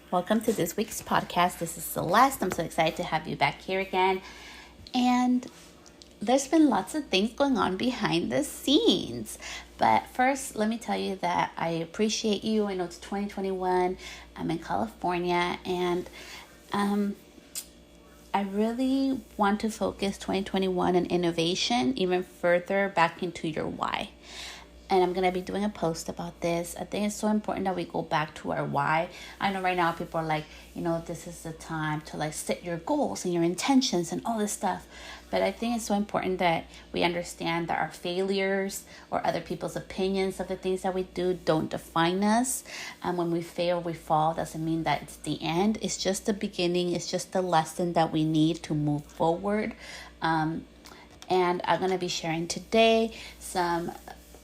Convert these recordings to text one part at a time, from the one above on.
Welcome to this week's podcast. This is Celeste. I'm so excited to have you back here again. And there's been lots of things going on behind the scenes. But first, let me tell you that I appreciate you. I know it's 2021. I'm in California, and I really want to focus 2021 on innovation even further back into your why. And I'm going to be doing a post about this. I think it's so important that we go back to our why. I know right now people are like, this is the time to set your goals and your intentions and all this stuff. But I think it's so important that we understand that our failures or other people's opinions of the things that we do don't define us. And when we fail, we fall, doesn't mean that it's the end. It's just the beginning. It's just the lesson that we need to move forward. And I'm going to be sharing today some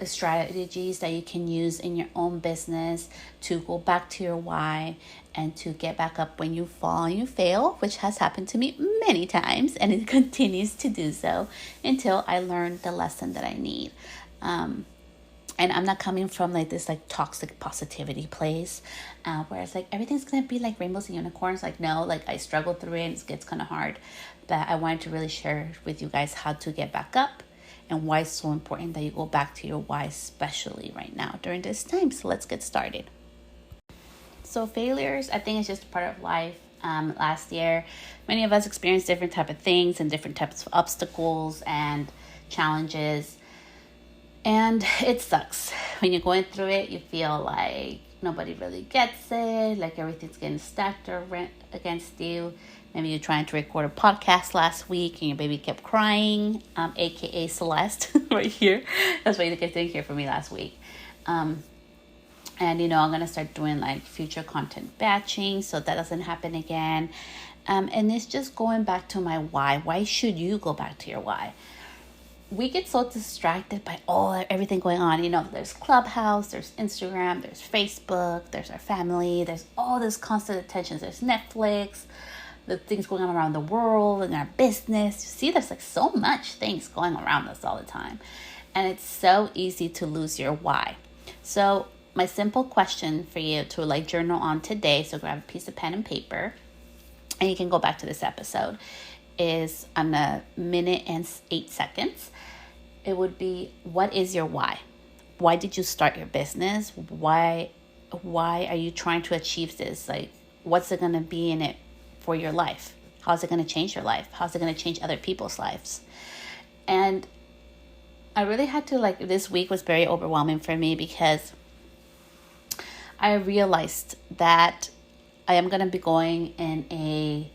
strategies that you can use in your own business to go back to your why and to get back up when you fall and you fail, which has happened to me many times, and it continues to do so until I learn the lesson that I need. And I'm not coming from this toxic positivity place where it's everything's gonna be like rainbows and unicorns. No, I struggle through it and it gets kind of hard, but I wanted to really share with you guys how to get back up and why it's so important that you go back to your why, especially right now during this time. So let's get started. So failures, I think, is just a part of life. Last year, many of us experienced different type of things and different types of obstacles and challenges. And it sucks. When you're going through it, you feel like nobody really gets it, like everything's getting stacked or against you. Maybe you're trying to record a podcast last week and your baby kept crying, aka Celeste right here. That's why you guys didn't hear from me last week. And I'm going to start doing future content batching so that doesn't happen again. And it's just going back to my why. Why should you go back to your why? We get so distracted by everything going on. There's Clubhouse, there's Instagram, there's Facebook, there's our family, there's all this constant attention. There's Netflix, the things going on around the world and our business. You see, there's so much things going around us all the time. And it's so easy to lose your why. So my simple question for you to journal on today, so grab a piece of pen and paper, and you can go back to this episode, is on a minute and 8 seconds. It would be, what is your why? Why did you start your business? Why are you trying to achieve this? What's it going to be in it for your life? How's it going to change your life? How's it going to change other people's lives? And I really had to this week was very overwhelming for me because I realized that I am going to be going in a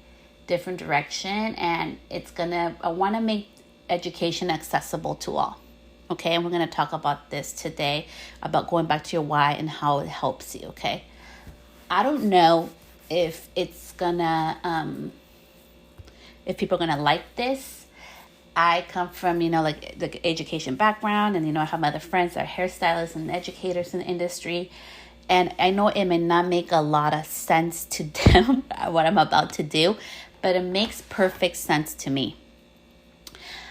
different direction, and I want to make education accessible to all. Okay, and we're going to talk about this today, about going back to your why and how it helps you. Okay, I don't know if it's gonna if people are gonna like this. I come from the education background, and I have other friends that are hairstylists and educators in the industry, and I know it may not make a lot of sense to them what I'm about to do, but it makes perfect sense to me.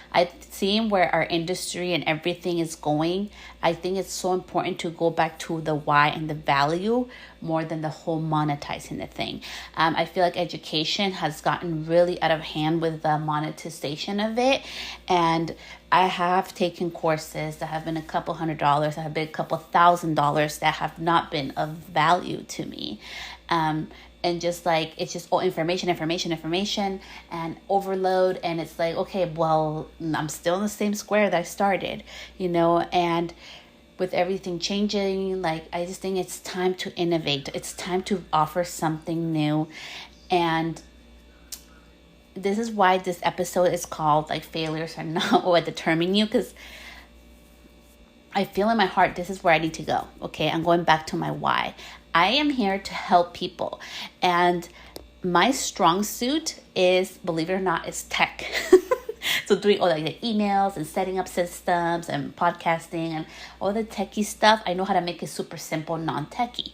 I've seen where our industry and everything is going. I think it's so important to go back to the why and the value more than the whole monetizing the thing. I feel like education has gotten really out of hand with the monetization of it. And I have taken courses that have been a couple $100, that have been a couple $1,000 that have not been of value to me. And just it's just information and overload. And it's okay, well, I'm still in the same square that I started, and with everything changing, I just think it's time to innovate. It's time to offer something new. And this is why this episode is called Failures Are Not What Determine You, because I feel in my heart, this is where I need to go. Okay, I'm going back to my why. I am here to help people. And my strong suit is, believe it or not, is tech. So doing all the emails and setting up systems and podcasting and all the techie stuff, I know how to make it super simple, non-techie.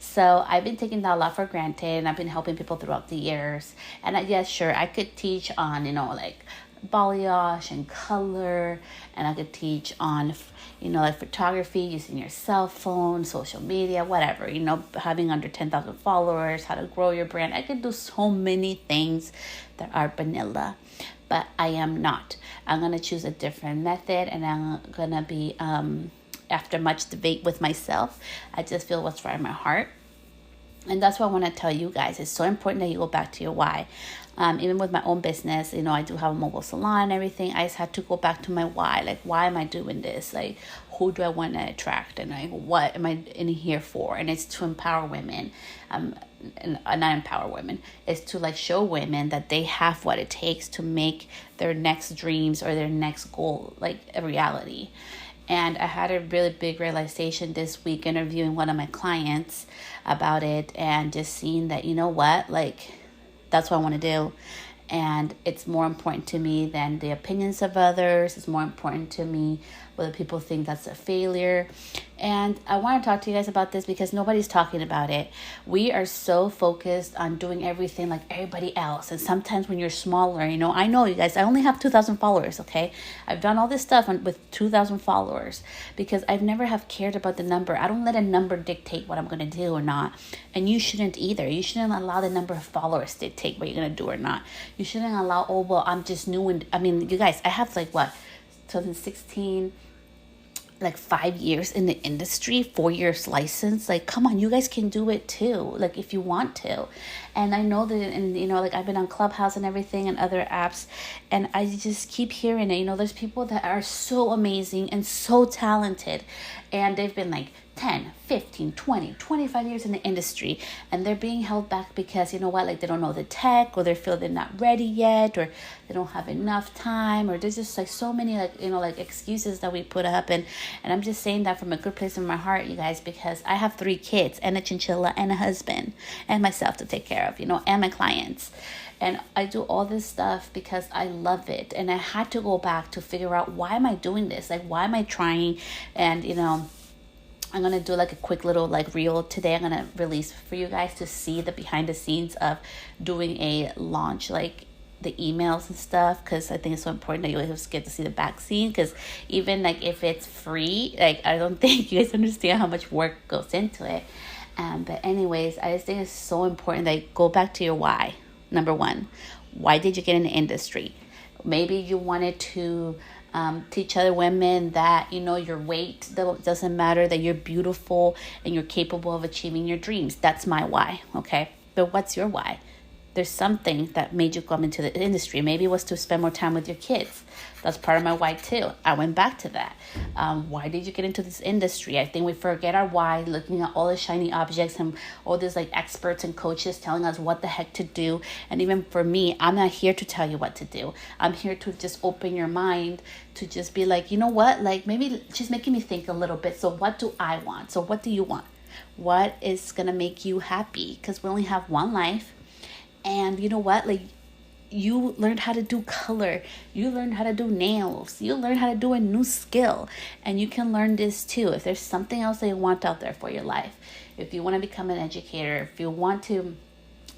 So I've been taking that a lot for granted, and I've been helping people throughout the years. And yes, sure, I could teach on, balayage and color, and I could teach on, like photography, using your cell phone, social media, whatever, having under 10,000 followers, how to grow your brand. I could do so many things that are vanilla, but I am not. I'm going to choose a different method, and I'm going to be, after much debate with myself, I just feel what's right in my heart. And that's what I want to tell you guys. It's so important that you go back to your why. Even with my own business, I do have a mobile salon and everything. I just had to go back to my why. Like, why am I doing this? Like, who do I want to attract? And like, what am I in here for? And it's to empower women. And not empower women. It's to like show women that they have what it takes to make their next dreams or their next goal like a reality. And I had a really big realization this week interviewing one of my clients about it, and just seeing that, like, that's what I want to do. And it's more important to me than the opinions of others. It's more important to me whether people think that's a failure. And I want to talk to you guys about this because nobody's talking about it. We are so focused on doing everything like everybody else. And sometimes when you're smaller, I know you guys, I only have 2,000 followers, okay? I've done all this stuff with 2,000 followers because I've never have cared about the number. I don't let a number dictate what I'm going to do or not. And you shouldn't either. You shouldn't allow the number of followers dictate what you're going to do or not. You shouldn't allow, I'm just new. And you guys, I have 2016, 5 years in the industry, 4 years license. Like, come on, you guys can do it too. Like, if you want to. And I know that, and I've been on Clubhouse and everything and other apps, and I just keep hearing it. There's people that are so amazing and so talented, and they've been 10, 15, 20, 25 years in the industry, and they're being held back because, they don't know the tech, or they feel they're not ready yet, or they don't have enough time, or there's just so many excuses that we put up. And I'm just saying that from a good place in my heart, you guys, because I have 3 kids and a chinchilla and a husband and myself to take care of, and my clients. And I do all this stuff because I love it. And I had to go back to figure out, why am I doing this? Like, why am I trying? And, I'm going to do a quick little reel today. I'm going to release for you guys to see the behind the scenes of doing a launch, the emails and stuff, because I think it's so important that you always get to see the back scene, because even if it's free, I don't think you guys understand how much work goes into it. But anyways, I just think it's so important that you go back to your why. Number 1, why did you get in the industry? Maybe you wanted to teach other women that, your weight doesn't matter, that you're beautiful and you're capable of achieving your dreams. That's my why, okay? But what's your why? There's something that made you come into the industry. Maybe it was to spend more time with your kids. That's part of my why too. I went back to that. Why did you get into this industry? I think we forget our why, looking at all the shiny objects and all these experts and coaches telling us what the heck to do. And even for me, I'm not here to tell you what to do. I'm here to just open your mind to just be maybe just making me think a little bit. So what do I want? So what do you want? What is going to make you happy? Because we only have one life. And you learned how to do color. You learned how to do nails. You learned how to do a new skill. And you can learn this too. If there's something else that you want out there for your life, if you want to become an educator, if you want to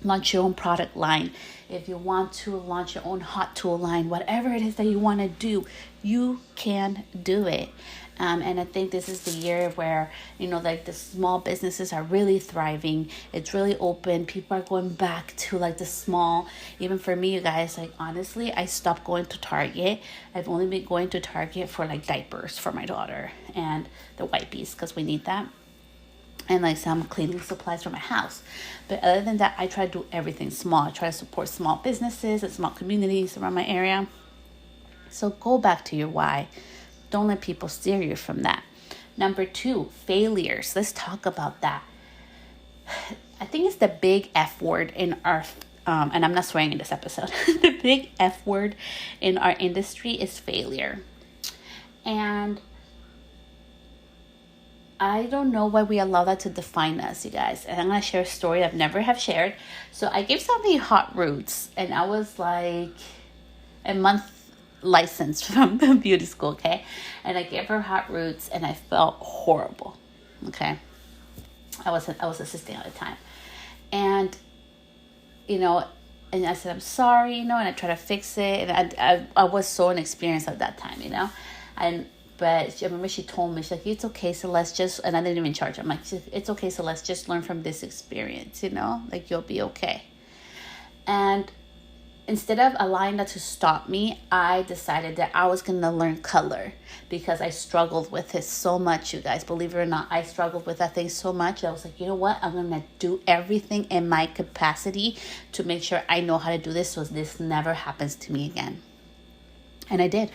launch your own product line, if you want to launch your own hot tool line, whatever it is that you want to do, you can do it. And I think this is the year where, the small businesses are really thriving. It's really open. People are going back to the small. Even for me, you guys, honestly, I stopped going to Target. I've only been going to Target for diapers for my daughter and the wipes, because we need that. And some cleaning supplies for my house. But other than that, I try to do everything small. I try to support small businesses and small communities around my area. So go back to your why. Don't let people steer you from that. Number 2, failures. Let's talk about that. I think it's the big F word in our, and I'm not swearing in this episode. The big F word in our industry is failure. And I don't know why we allow that to define us, you guys. And I'm going to share a story I've never have shared. So I gave somebody hot roots, and I was a month licensed from the beauty school, okay? And I gave her hot roots, and I felt horrible, okay? I was assisting at the time. And, And I said, I'm sorry, and I tried to fix it. And I was so inexperienced at that time, But I remember she told me, she's like, it's okay, Celeste, and I didn't even charge her. I'm like, it's okay, Celeste, just learn from this experience, like you'll be okay. And instead of allowing that to stop me, I decided that I was going to learn color because I struggled with it so much, you guys. Believe it or not, I struggled with that thing so much. I was like, you know what? I'm going to do everything in my capacity to make sure I know how to do this so this never happens to me again. And I did.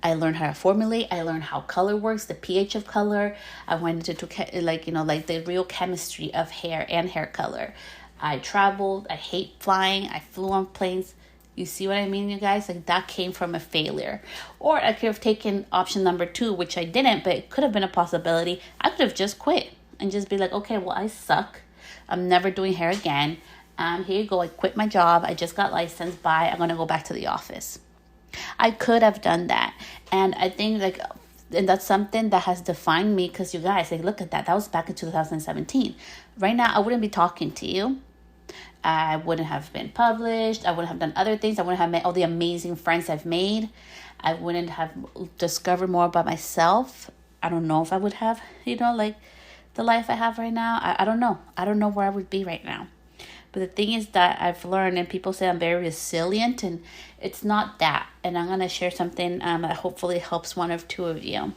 I learned how to formulate. I learned how color works, the pH of color. I went into like the real chemistry of hair and hair color. I traveled. I hate flying. I flew on planes. You see what I mean, you guys? Like that came from a failure. Or I could have taken option number 2, which I didn't, but it could have been a possibility. I could have just quit and just be like, okay, well, I suck. I'm never doing hair again. Here you go. I quit my job. I just got licensed. Bye. I'm going to go back to the office. I could have done that. And I think and that's something that has defined me because you guys, look at that. That was back in 2017. Right now, I wouldn't be talking to you. I wouldn't have been published. I wouldn't have done other things. I wouldn't have met all the amazing friends I've made. I wouldn't have discovered more about myself. I don't know if I would have, the life I have right now. I don't know. I don't know where I would be right now. But the thing is that I've learned, and people say I'm very resilient, and it's not that. And I'm going to share something that hopefully helps one or two of you.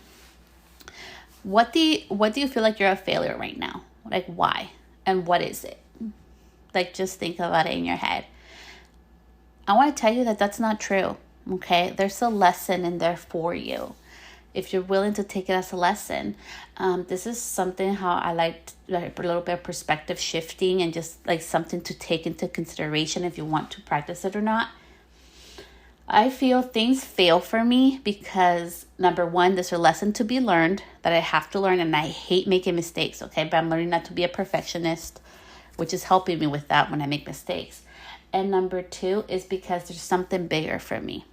What do you feel like you're a failure right now? Like, why? And what is it? Just think about it in your head. I want to tell you that that's not true, okay? There's a lesson in there for you. If you're willing to take it as a lesson, this is something how I like a little bit of perspective shifting and just something to take into consideration if you want to practice it or not. I feel things fail for me because, number one, there's a lesson to be learned that I have to learn, and I hate making mistakes, okay? But I'm learning not to be a perfectionist, which is helping me with that when I make mistakes. And number 2 is because there's something bigger for me.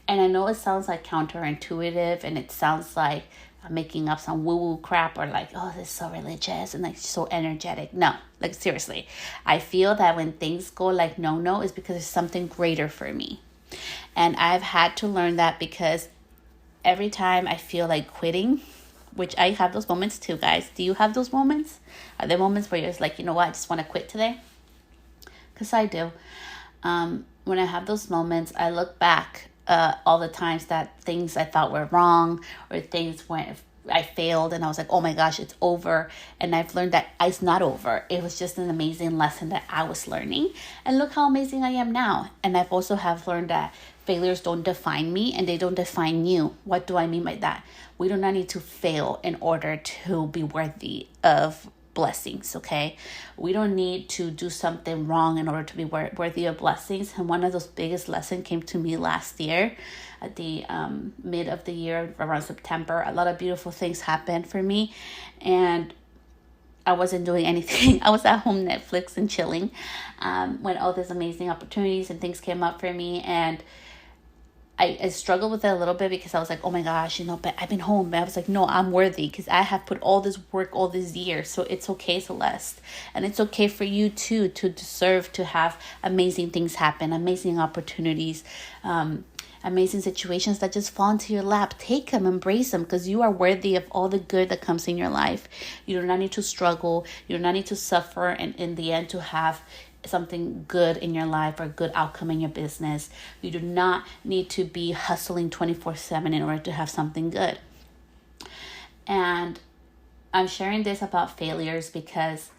And I know it sounds counterintuitive, and it sounds like I'm making up some woo-woo crap or oh, this is so religious and so energetic. No, seriously. I feel that when things go no, it's because there's something greater for me. And I've had to learn that because every time I feel like quitting, which I have those moments too, guys. Do you have those moments? Are there moments where you're just you know what, I just want to quit today? Because I do. When I have those moments, I look back all the times that things I thought were wrong or things when I failed and I was like, oh my gosh, it's over. And I've learned that it's not over. It was just an amazing lesson that I was learning. And look how amazing I am now. And I've also have learned that failures don't define me and they don't define you. What do I mean by that? We do not need to fail in order to be worthy of blessings, okay? We don't need to do something wrong in order to be worthy of blessings. And one of those biggest lessons came to me last year at the mid of the year, around September. A lot of beautiful things happened for me, and I wasn't doing anything. I was at home Netflix and chilling when all these amazing opportunities and things came up for me. And I struggled with it a little bit because I was like, oh my gosh, but I've been home. But I was like, no, I'm worthy because I have put all this work all these years. So it's okay, Celeste. And it's okay for you too to deserve to have amazing things happen, amazing opportunities, amazing situations that just fall into your lap. Take them, embrace them, because you are worthy of all the good that comes in your life. You do not need to struggle. You do not need to suffer, and in the end to have something good in your life or good outcome in your business. You do not need to be hustling 24/7 in order to have something good. And I'm sharing this about failures because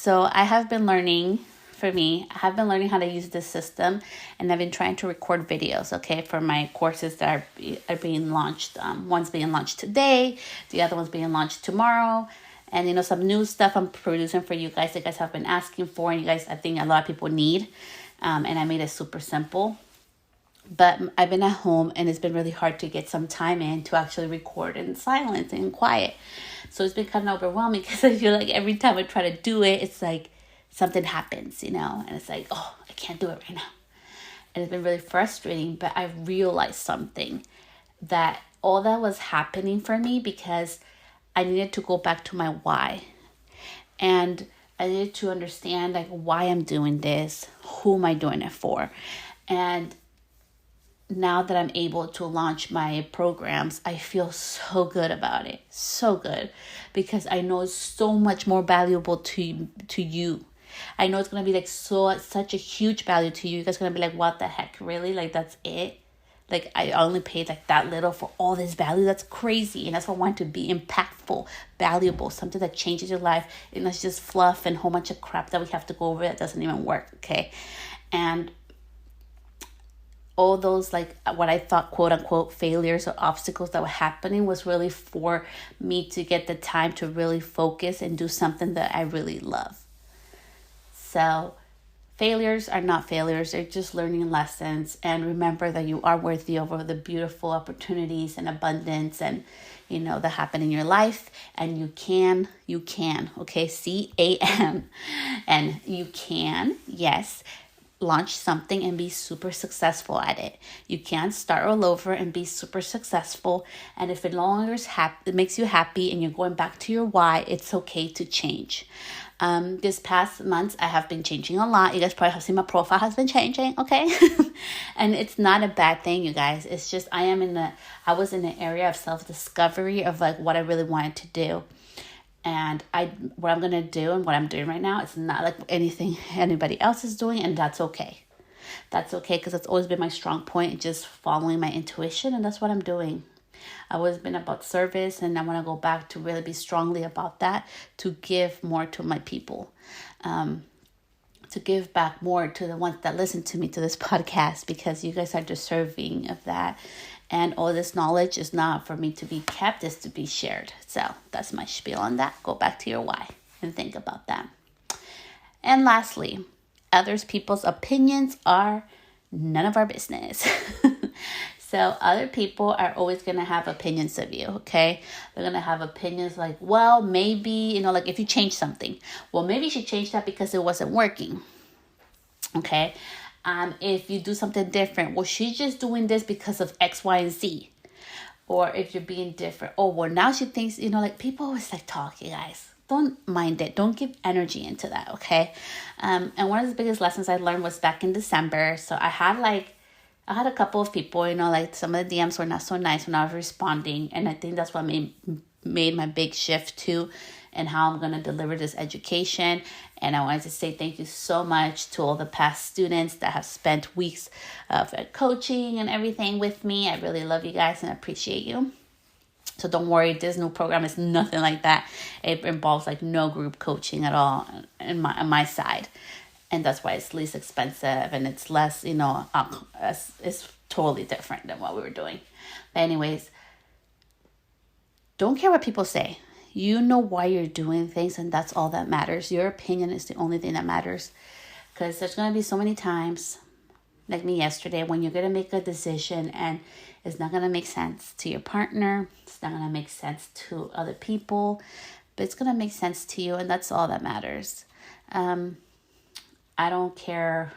I have been learning how to use this system, and I've been trying to record videos, okay, for my courses that are being launched. One's being launched today, the other one's being launched tomorrow. And, some new stuff I'm producing for you guys. You guys have been asking for, and you guys, I think a lot of people need. And I made it super simple. But I've been at home, and it's been really hard to get some time in to actually record in silence and quiet. So it's been kind of overwhelming because I feel like every time I try to do it, it's like something happens, and it's like, oh, I can't do it right now. And it's been really frustrating, but I realized something, that all that was happening for me because I needed to go back to my why. And I needed to understand like why I'm doing this, who am I doing it for. And now that I'm able to launch my programs, I feel so good about it. So good. Because I know it's so much more valuable to you. I know it's going to be like such a huge value to you. You guys going to be like, what the heck? Really? Like, that's it? Like, I only paid like that little for all this value? That's crazy. And that's why I want to be impactful, valuable, something that changes your life. And it's just fluff and a whole bunch of crap that we have to go over that doesn't even work. Okay. And all those like what I thought quote unquote failures or obstacles that were happening was really for me to get the time to really focus and do something that I really love. So failures are not failures. They're just learning lessons. And remember that you are worthy of all the beautiful opportunities and abundance and, that happen in your life. And you can, okay? CAN. And you can, yes, launch something and be super successful at it. You can start all over and be super successful. And if it no longer it makes you happy and you're going back to your why, it's okay to change. This past months, I have been changing a lot. You guys probably have seen my profile has been changing, okay? And it's not a bad thing, you guys. It's just I was in an area of self-discovery of like what I really wanted to do. And what I'm going to do and what I'm doing right now, it's not like anything anybody else is doing, and that's okay. That's okay, because it's always been my strong point, just following my intuition, and that's what I'm doing. I've always been about service, and I want to go back to really be strongly about that, to give more to my people, to give back more to the ones that listen to me, to this podcast, because you guys are deserving of that. And all this knowledge is not for me to be kept, it's to be shared. So that's my spiel on that. Go back to your why and think about that. And lastly, others people's opinions are none of our business. So other people are always going to have opinions of you, okay? They're going to have opinions like, well, maybe, like if you change something, well, maybe you should change that because it wasn't working, okay? If you do something different, well, she's just doing this because of X, Y, and Z. Or if you're being different, oh, well, now she thinks, like people always like talk, you guys. Don't mind it. Don't give energy into that, okay? And one of the biggest lessons I learned was back in December. So I had a couple of people, like some of the DMs were not so nice when I was responding. And I think that's what made my big shift too, and how I'm going to deliver this education. And I wanted to say thank you so much to all the past students that have spent weeks of coaching and everything with me. I really love you guys and appreciate you. So don't worry, this new program is nothing like that. It involves like no group coaching at all on my side. And that's why it's least expensive and it's less, it's totally different than what we were doing. But anyways, don't care what people say. You know why you're doing things, and that's all that matters. Your opinion is the only thing that matters. Because there's going to be so many times, like me yesterday, when you're going to make a decision and it's not going to make sense to your partner. It's not going to make sense to other people. But it's going to make sense to you, and that's all that matters. I don't care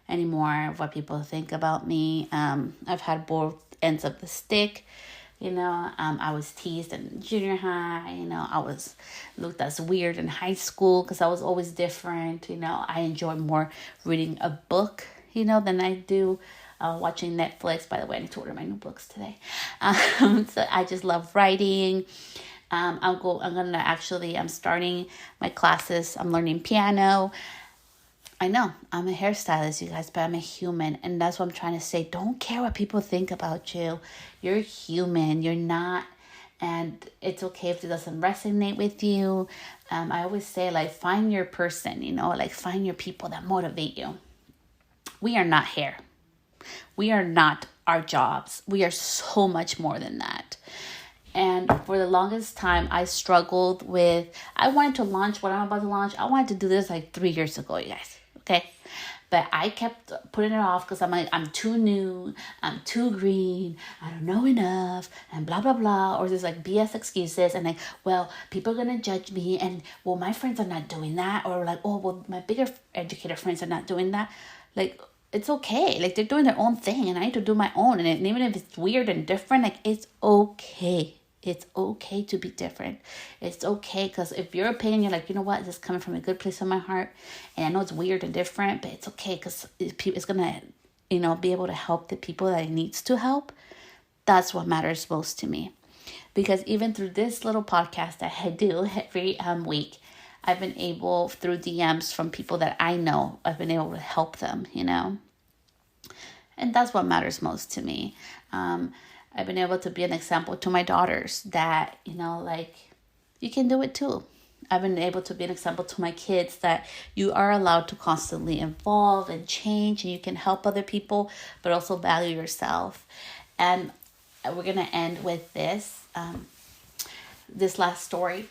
anymore what people think about me. I've had both ends of the stick. I was teased in junior high. I was looked as weird in high school because I was always different. I enjoy more reading a book, than I do watching Netflix. By the way, I need to order my new books today. So I just love writing. I'm starting my classes. I'm learning piano. I know I'm a hairstylist, you guys, but I'm a human. And that's what I'm trying to say. Don't care what people think about you. You're human. You're not. And it's okay if it doesn't resonate with you. I always say, find your person, find your people that motivate you. We are not hair. We are not our jobs. We are so much more than that. And for the longest time, I struggled with, I wanted to launch what I'm about to launch. I wanted to do this 3 years ago, you guys. Okay. But I kept putting it off because I'm like, I'm too new. I'm too green. I don't know enough and blah, blah, blah. Or there's BS excuses. And people are going to judge me. And my friends are not doing that. Or my bigger educator friends are not doing that. It's okay. They're doing their own thing and I need to do my own. And even if it's weird and different, it's okay. It's okay to be different. It's okay, because if your opinion, you're like, you know what, this is coming from a good place in my heart, and I know it's weird and different, but it's okay because it's gonna, be able to help the people that it needs to help. That's what matters most to me. Because even through this little podcast that I do every week, I've been able, through DMs from people that I know, I've been able to help them, And that's what matters most to me. I've been able to be an example to my daughters that, you can do it too. I've been able to be an example to my kids that you are allowed to constantly evolve and change, and you can help other people, but also value yourself. And we're going to end with this last story.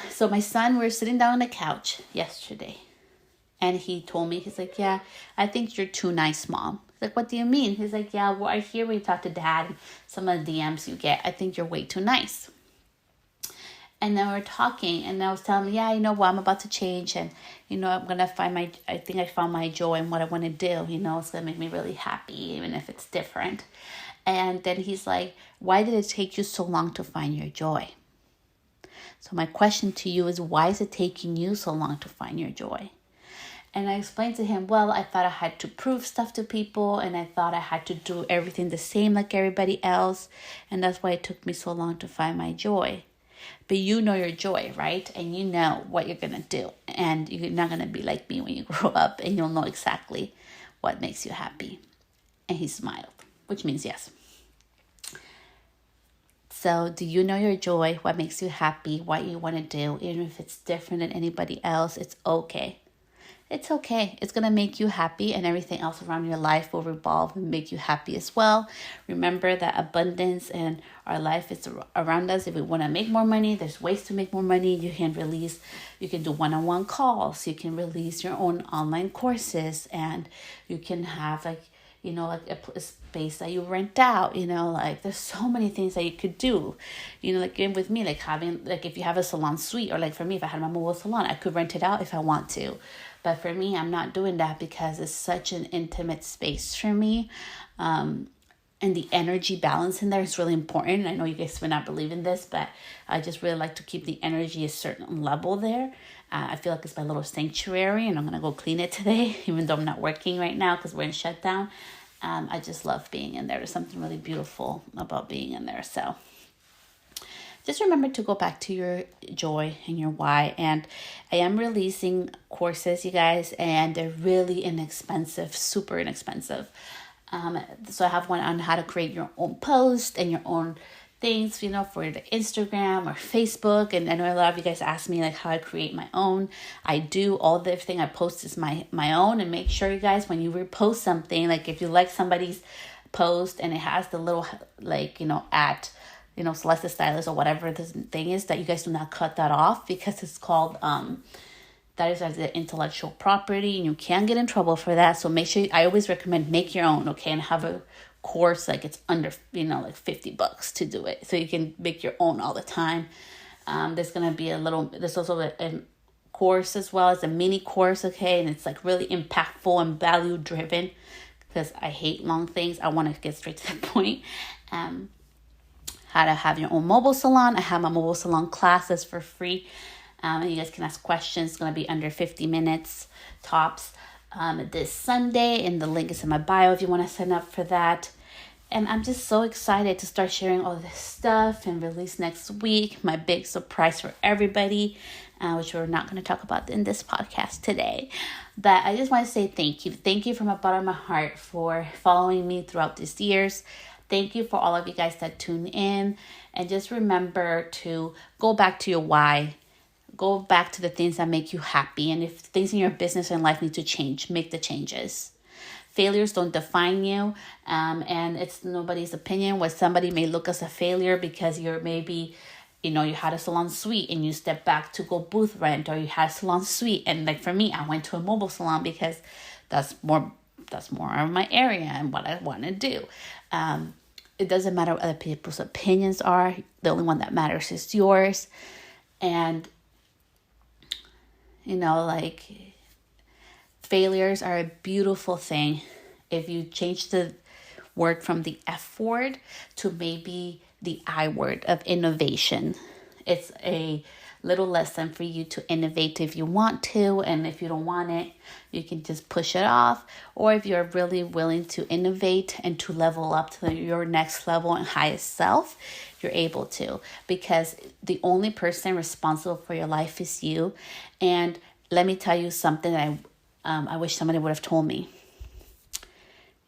So my son, we were sitting down on the couch yesterday, and he told me, he's like, yeah, I think you're too nice, Mom. He's like, what do you mean? He's like, yeah, well, I hear when you talk to Dad and some of the DMs you get, I think you're way too nice. And then we're talking, and I was telling him, yeah, I'm about to change, and, I'm going to I think I found my joy in what I want to do, it's going to make me really happy, even if it's different. And then he's like, why did it take you so long to find your joy? So my question to you is, why is it taking you so long to find your joy? And I explained to him, well, I thought I had to prove stuff to people, and I thought I had to do everything the same like everybody else, and that's why it took me so long to find my joy. But you know your joy, right? And you know what you're going to do, and you're not going to be like me when you grow up, and you'll know exactly what makes you happy. And he smiled, which means yes. So do you know your joy, what makes you happy, what you want to do? Even if it's different than anybody else, it's okay. It's okay. It's going to make you happy, and everything else around your life will revolve and make you happy as well. Remember that abundance in our life is around us. If we want to make more money, there's ways to make more money. You can do one-on-one calls. You can release your own online courses, and you can have a space that you rent out, there's so many things that you could do, even with me, having, if you have a salon suite, or for me, if I had my mobile salon, I could rent it out if I want to. But for me, I'm not doing that because it's such an intimate space for me. And the energy balance in there is really important. I know you guys may not believe in this, but I just really like to keep the energy a certain level there. I feel like it's my little sanctuary, and I'm going to go clean it today, even though I'm not working right now because we're in shutdown. I just love being in there. There's something really beautiful about being in there. So just remember to go back to your joy and your why. And I am releasing courses, you guys, and they're really inexpensive, super inexpensive. So I have one on how to create your own post and your own things, for the Instagram or Facebook. And I know a lot of you guys ask me how I create my own. I do. All the everything I post is my own. And make sure, you guys, when you repost something, if you like somebody's post and it has the little at Celeste Stylist or whatever the thing is, that you guys do not cut that off, because it's called that is as the intellectual property, and you can get in trouble for that. So make sure, I always recommend make your own, okay, and have a course it's under $50 to do it, so you can make your own all the time. There's also a course as well as a mini course, okay, and it's really impactful and value driven, because I hate long things. I want to get straight to the point. How to have your own mobile salon. I have my mobile salon classes for free. And you guys can ask questions. It's going to be under 50 minutes tops this Sunday. And the link is in my bio if you want to sign up for that. And I'm just so excited to start sharing all this stuff and release next week. My big surprise for everybody, which we're not going to talk about in this podcast today. But I just want to say thank you. Thank you from the bottom of my heart for following me throughout these years. Thank you for all of you guys that tune in. And just remember to go back to your why. Go back to the things that make you happy. And if things in your business and life need to change, make the changes. Failures don't define you. And it's nobody's opinion. What somebody may look as a failure because you're maybe, you had a salon suite and you step back to go booth rent, or you had a salon suite. And for me, I went to a mobile salon because that's more of my area and what I want to do. It doesn't matter what other people's opinions are. The only one that matters is yours. And, failures are a beautiful thing. If you change the word from the F word to maybe the I word of innovation. It's a little lesson for you to innovate if you want to, and if you don't want it, you can just push it off. Or if you're really willing to innovate and to level up to your next level and highest self, you're able to, because the only person responsible for your life is you. And let me tell you something that I wish somebody would have told me.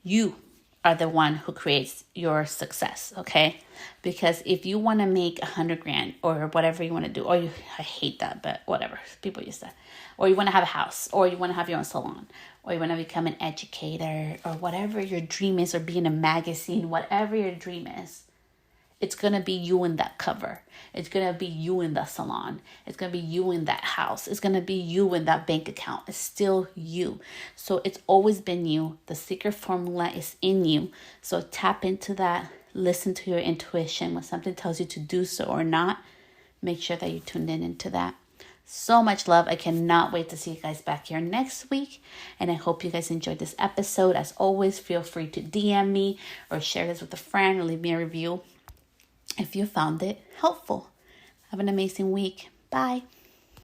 You are the one who creates your success, okay? Because if you want to make 100 grand or whatever you want to do, or I hate that, but whatever, people use that. Or you want to have a house, or you want to have your own salon, or you want to become an educator, or whatever your dream is, or be in a magazine, whatever your dream is. It's going to be you in that cover. It's going to be you in the salon. It's going to be you in that house. It's going to be you in that bank account. It's still you. So it's always been you. The secret formula is in you. So tap into that. Listen to your intuition. When something tells you to do so or not, make sure that you tuned into that. So much love. I cannot wait to see you guys back here next week. And I hope you guys enjoyed this episode. As always, feel free to DM me or share this with a friend or leave me a review if you found it helpful. Have an amazing week. Bye.